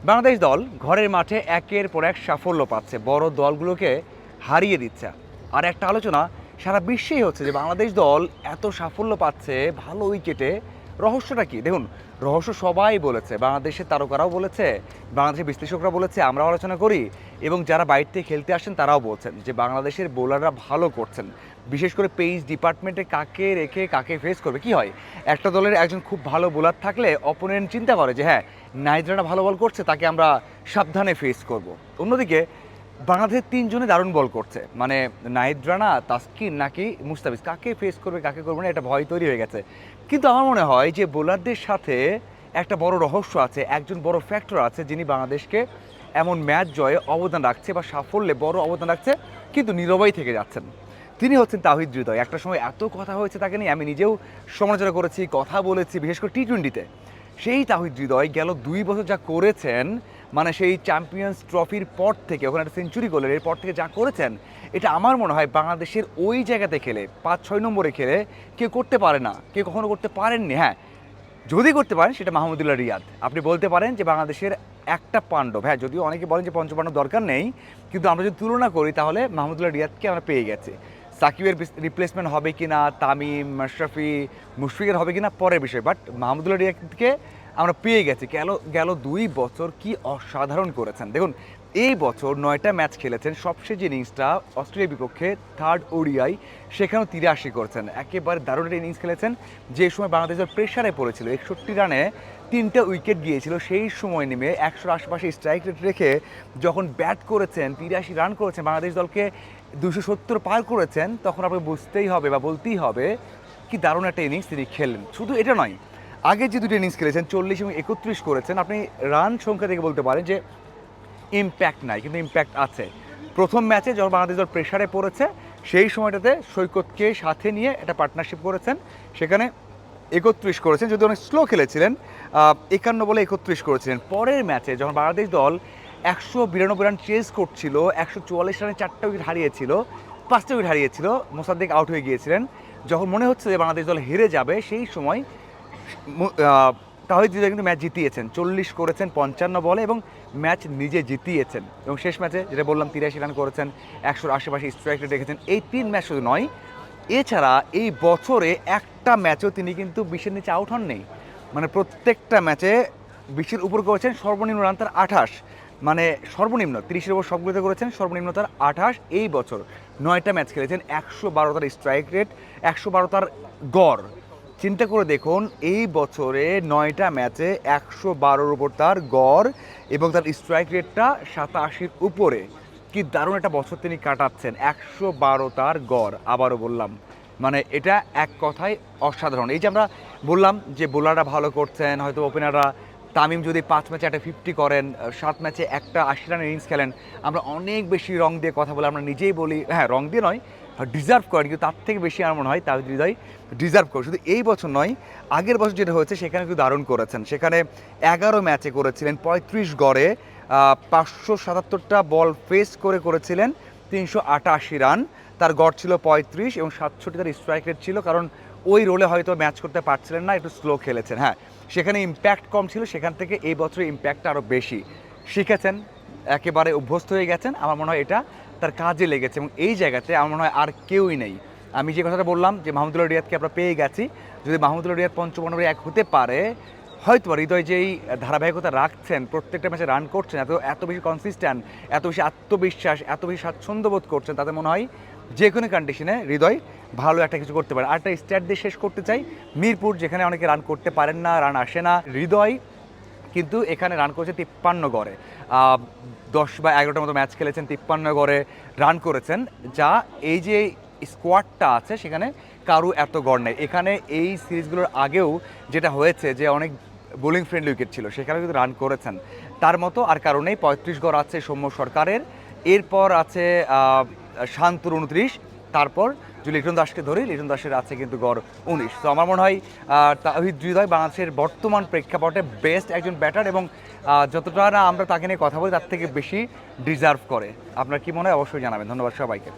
বাংলাদেশ দল ঘরের মাঠে একের পর এক সাফল্য পাচ্ছে, বড় দলগুলোকে হারিয়ে দিচ্ছে। আর একটা আলোচনা সারা বিশ্বেই হচ্ছে যে বাংলাদেশ দল এত সাফল্য পাচ্ছে ভালো উইকেটে, রহস্যটা কি? দেখুন, রহস্য সবাই বলেছে, বাংলাদেশের তারকারাও বলেছে, বাংলাদেশের বিশ্লেষকরা বলেছে, আমরাও আলোচনা করি, এবং যারা বাইরে থেকে খেলতে আসেন তারাও বলছেন যে বাংলাদেশের বোলাররা ভালো করছেন। বিশেষ করে পেস ডিপার্টমেন্টে কাকে রেখে কাকে ফেস করবে। কি হয়, একটা দলের একজন খুব ভালো বোলার থাকলে অপোনেন্ট চিন্তা করে যে হ্যাঁ, নাহিদ রানা ভালো বল করছে, তাকে আমরা সাবধানে ফেস করব। অন্যদিকে বাংলাদেশের তিনজনে দারুণ বল করছে, মানে নাহিদ রানা, তাসকিন নাকি মুস্তাফিজ, কাকে ফেস করবে কাকে করবে না, এটা ভয় তৈরি হয়ে গেছে। কিন্তু আমার মনে হয় যে বোলারদের সাথে একটা বড় রহস্য আছে, একজন বড় ফ্যাক্টর আছে যিনি বাংলাদেশকে এমন ম্যাচ জয়ে অবদান রাখছে বা সাফল্যে বড় অবদান রাখছে, কিন্তু নীরবেই থেকে যাচ্ছেন। তিনি হচ্ছেন তাওহিদ হৃদয়। একটা সময় এত কথা হয়েছে তাকে নিয়ে, আমি নিজেও সমালোচনা করেছি, কথা বলেছি, বিশেষ করে টি-20-তে। সেই তাওহিদ হৃদয় গেল 2 বছর যা করেছেন, মানে সেই চ্যাম্পিয়ন্স ট্রফির পর থেকে, ওখানে একটা সেঞ্চুরি করলেন, এরপর থেকে যা করেছেন, এটা আমার মনে হয় বাংলাদেশের ওই জায়গাতে খেলে 5-6 নম্বরে খেলে কেউ করতে পারে না, কেউ কখনো করতে পারেননি। হ্যাঁ, যদি করতে পারেন সেটা মাহমুদুল্লাহ রিয়াদ। আপনি বলতে পারেন যে বাংলাদেশের একটা পাণ্ডব, হ্যাঁ, যদিও অনেকে বলেন যে পঞ্চপাণ্ডব দরকার নেই, কিন্তু আমরা যদি তুলনা করি তাহলে মাহমুদুল্লাহ রিয়াদকে আমরা পেয়ে গেছি। সাকিবের রিপ্লেসমেন্ট হবে কিনা, তামিম, মাশরাফি, মুশফিকের হবে কিনা পরের বিষয়, বাট মাহমুদুল্লাহ রিয়াদকে আমরা পেয়ে গেছি। গেল 2 বছর কি অসাধারণ করেছেন। দেখুন, এই বছর 9টা ম্যাচ খেলেছেন, সবশেষ যে ইনিংসটা অস্ট্রেলিয়ার বিপক্ষে থার্ড ওডিআই, সেখানেও 83 করেছেন। একেবারে দারুণ একটা ইনিংস খেলেছেন। যে সময় বাংলাদেশের প্রেশারে পড়েছিল, 61 রানে 3টে উইকেট গিয়েছিল, সেই সময় নেমে 100-র আশেপাশে স্ট্রাইক রেট রেখে যখন ব্যাট করেছেন, 83 রান করেছেন, বাংলাদেশ দলকে 270 পার করেছেন, তখন আপনাকে বুঝতেই হবে বা বলতেই হবে কি দারুণ একটা ইনিংস তিনি খেললেন। শুধু এটা নয়, আগে যে দুটো ইনিংস খেলেছেন 40 এবং 31 করেছেন, আপনি রান সংখ্যা থেকে বলতে পারেন যে ইম্প্যাক্ট নাই, কিন্তু ইম্প্যাক্ট আছে। প্রথম ম্যাচে যখন বাংলাদেশ দল প্রেশারে পড়েছে, সেই সময়টাতে সৈকতকে সাথে নিয়ে একটা পার্টনারশিপ করেছেন, সেখানে 31 করেছেন, যদি অনেক স্লো খেলেছিলেন, 51 বলে 31 করেছিলেন। পরের ম্যাচে যখন বাংলাদেশ দল 192 রান চেস করছিল, 144 রানে 4টা উইকেট হারিয়েছিল, 5টা উইকেট হারিয়েছিল, মোসাদ্দেক আউট হয়ে গিয়েছিলেন, যখন মনে হচ্ছে যে বাংলাদেশ দল হেরে যাবে, সেই সময় তাহিদ হৃদয় কিন্তু ম্যাচ জিতিয়েছেন। 40 করেছেন 55 বলে এবং ম্যাচ নিজে জিতিয়েছেন। এবং শেষ ম্যাচে যেটা বললাম 83 রান করেছেন, 100-র আশেপাশে স্ট্রাইক রেট রেখেছেন। এই 3 ম্যাচ শুধু নয়, এছাড়া এই বছরে একটা ম্যাচেও তিনি কিন্তু 20-এর নিচে আউট হন নেই। মানে প্রত্যেকটা ম্যাচে 20-এর উপর করেছেন, সর্বনিম্ন রান তার 28, মানে সর্বনিম্ন 30-এর উপর সবগুলোতে করেছেন, সর্বনিম্ন তার 28। এই বছর 9টা ম্যাচ খেলেছেন, 112 তার স্ট্রাইক রেট, 112 তার গড়। চিন্তা করে দেখুন, এই বছরে 9টা ম্যাচে 112-র উপর তার গড় এবং তার স্ট্রাইক রেটটা 87-র উপরে। কি দারুণ একটা বছর তিনি কাটাচ্ছেন। 112 তার গড়, আবারও বললাম, মানে এটা এক কথায় অসাধারণ। এই যে আমরা বললাম যে বোলাররা ভালো করছেন, হয়তো ওপেনাররা, তামিম যদি 5 ম্যাচে একটা 50 করেন, 7 ম্যাচে একটা 80 রানের ইনিংস খেলেন, আমরা অনেক বেশি রং দিয়ে কথা বলে, আমরা নিজেই বলি হ্যাঁ রং দিয়ে নয়, ডিজার্ভ করেন, কিন্তু তার থেকে বেশি আমার মনে হয় তাহিদ হৃদয় ডিজার্ভ করে। শুধু এই বছর নয়, আগের বছর যেটা হয়েছে সেখানে কিন্তু দারুণ করেছেন। সেখানে 11 ম্যাচে করেছিলেন 35 গড়ে, 577টা বল ফেস করে করেছিলেন 388 রান, তার গড় ছিল 35 এবং 67 তার স্ট্রাইক রেট ছিল, কারণ ওই রোলে হয়তো ম্যাচ করতে পারছিলেন না, একটু স্লো খেলেছেন। হ্যাঁ, সেখানে ইম্প্যাক্ট কম ছিল, সেখান থেকে এই বছরের ইম্প্যাক্টটা আরও বেশি। শিখেছেন, একেবারে অভ্যস্ত হয়ে গেছেন। আমার মনে হয় এটা তার কাজে লেগেছে এবং এই জায়গাতে আমার মনে হয় আর কেউই নেই। আমি যে কথাটা বললাম যে মাহমুদুল্লাহ রিয়াদকে আমরা পেয়ে গেছি, যদি মাহমুদুল্লাহ রিয়াদ পঞ্চমনবরে এক হতে পারে, হয়তো হৃদয় যেই ধারাবাহিকতা রাখছেন, প্রত্যেকটা ম্যাচে রান করছেন, এত বেশি কনসিস্ট্যান্ট, এত বেশি আত্মবিশ্বাস, এত বেশি স্বাচ্ছন্দ্য বোধ করছেন, তাতে মনে হয় যে কোনো কন্ডিশনে হৃদয় ভালো একটা কিছু করতে পারে। আর একটা স্ট্যাট দিয়ে শেষ করতে চাই, মিরপুর যেখানে অনেকে রান করতে পারেন না, রান আসে না, হৃদয় কিন্তু এখানে রান করেছে 53 গড়ে, 10 বা 11টার মতো ম্যাচ খেলেছেন, 53 গড়ে রান করেছেন, যা এই যে স্কোয়াডটা আছে সেখানে কারো এত গড় নেই। এখানে এই সিরিজগুলোর আগেও যেটা হয়েছে যে অনেক বোলিং ফ্রেন্ডলি উইকেট ছিল, সেখানে কিন্তু রান করেছেন, তার মতো আর কারণেই 35 গড় আছে সৌম্য সরকারের, এরপর আছে শান্তর 29, তারপর যদি লিটন দাসকে ধরি, লিটন দাসের আছে কিন্তু গড় 19। তো আমার মনে হয় তাহিদ হৃদয় বাংলাদেশের বর্তমান প্রেক্ষাপটে বেস্ট একজন ব্যাটার এবং যতটা না আমরা তাকে নিয়ে কথা বলি তার থেকে বেশি ডিজার্ভ করে। আপনার কি মনে হয় অবশ্যই জানাবেন। ধন্যবাদ সবাইকে।